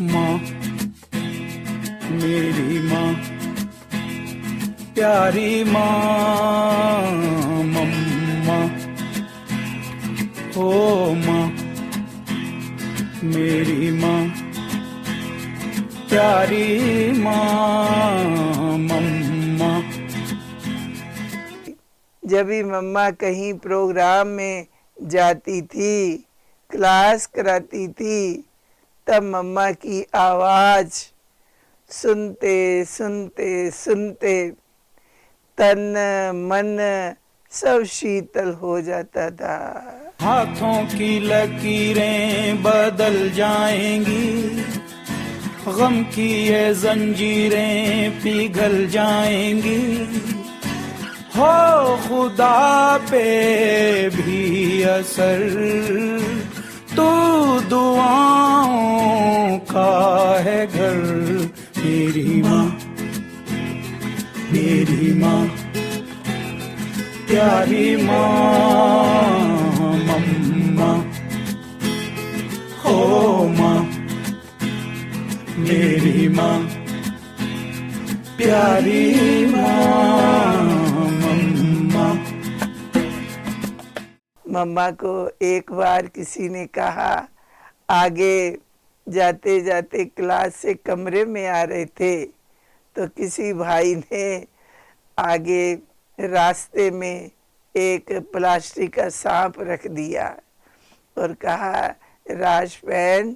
माँ मेरी माँ प्यारी माँ मम्मा ओ माँ मेरी माँ प्यारी माँ मम्मा। जब भी मम्मा कहीं प्रोग्राम में जाती थी, क्लास कराती थी, तब मम्मा की आवाज सुनते सुनते सुनते तन मन सब शीतल हो जाता था। हाथों की लकीरें बदल जाएंगी, गम की ये जंजीरें पिघल जाएंगी, हो खुदा पे भी असर तू दुआओं का है घर। मेरी माँ मेरी माँ प्यारी माँ मम्मा हो माँ मेरी माँ प्यारी माँ मम्मा। मम्मा को एक बार किसी ने कहा, आगे जाते जाते क्लास से कमरे में आ रहे थे तो किसी भाई ने आगे रास्ते में एक प्लास्टिक का सांप रख दिया और कहा, राजबहन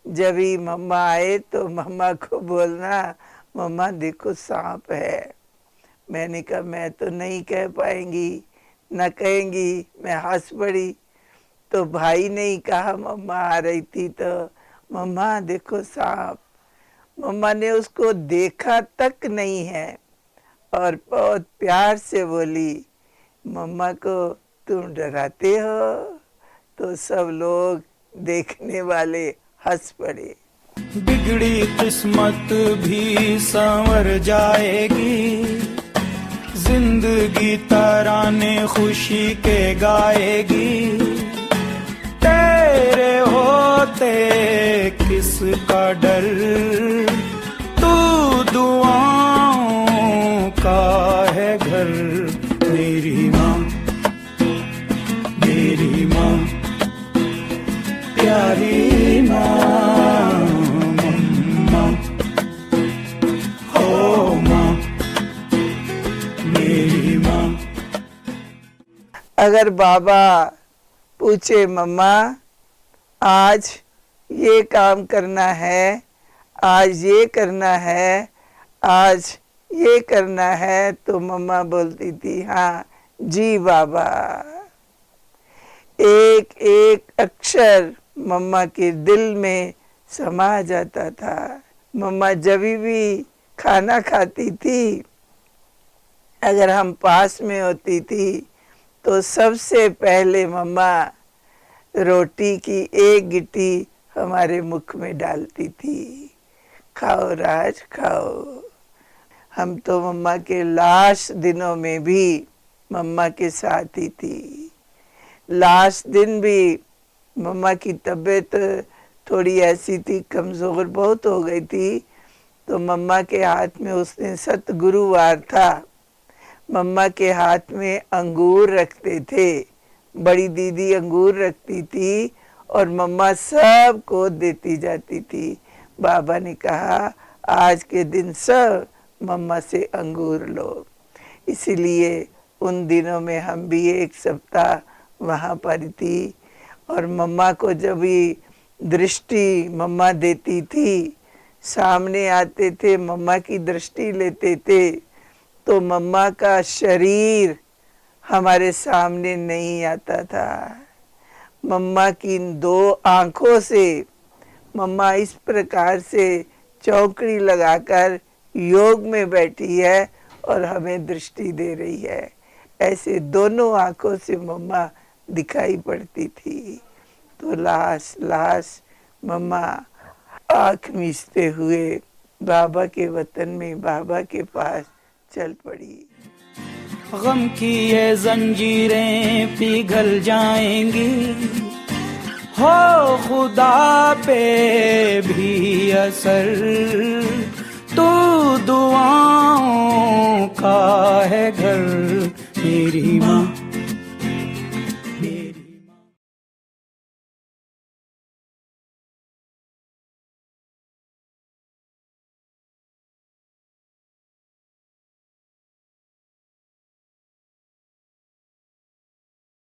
जब ही मम्मा आए तो मम्मा को बोलना, मम्मा देखो सांप है। मैंने कहा मैं तो नहीं कह पाएंगी, न कहेंगी। मैं हंस पड़ी। तो भाई ने ही कहा, मम्मा आ रही थी तो मम्मा देखो सांप। मम्मा ने उसको देखा तक नहीं है और बहुत प्यार से बोली, मम्मा को तुम डराते हो? तो सब लोग देखने वाले हंस पड़े। बिगड़ी किस्मत भी संवर जाएगी, जिंदगी तराने खुशी के गाएगी, तेरे होते किसका डर तू दुआओं का है घर। मेरी माँ प्यारी माँ मम्मा हो माँ मेरी माँ। अगर बाबा पूछे, मम्मा आज ये काम करना है, आज ये करना है, आज ये करना है, तो मम्मा बोलती थी, हाँ जी बाबा। एक एक अक्षर मम्मा के दिल में समा जाता था। मम्मा जब भी खाना खाती थी, अगर हम पास में होती थी तो सबसे पहले मम्मा रोटी की एक गिट्टी हमारे मुख में डालती थी, खाओ राज खाओ। हम तो मम्मा के लास्ट दिनों में भी मम्मा के साथ ही थी। लास्ट दिन भी मम्मा की तबीयत थोड़ी ऐसी थी, कमज़ोर बहुत हो गई थी, तो मम्मा के हाथ में, उस दिन सतगुरुवार था, मम्मा के हाथ में अंगूर रखते थे। बड़ी दीदी अंगूर रखती थी और मम्मा सबको देती जाती थी। बाबा ने कहा, आज के दिन सब मम्मा से अंगूर लो। इसीलिए उन दिनों में हम भी एक सप्ताह वहाँ पर थी और मम्मा को जब भी दृष्टि मम्मा देती थी, सामने आते थे, मम्मा की दृष्टि लेते थे, तो मम्मा का शरीर हमारे सामने नहीं आता था। मम्मा की दो आंखों से मम्मा इस प्रकार से चौकड़ी लगाकर योग में बैठी है और हमें दृष्टि दे रही है। ऐसे दोनों आंखों से मम्मा दिखाई पड़ती थी। तो लाश मम्मा आँख मीचते हुए बाबा के वतन में, बाबा के पास चल पड़ी। गम की ये जंजीरें पिघल जाएंगी, हो खुदा पे भी असर, तू दुआओं का है घर मेरी माँ।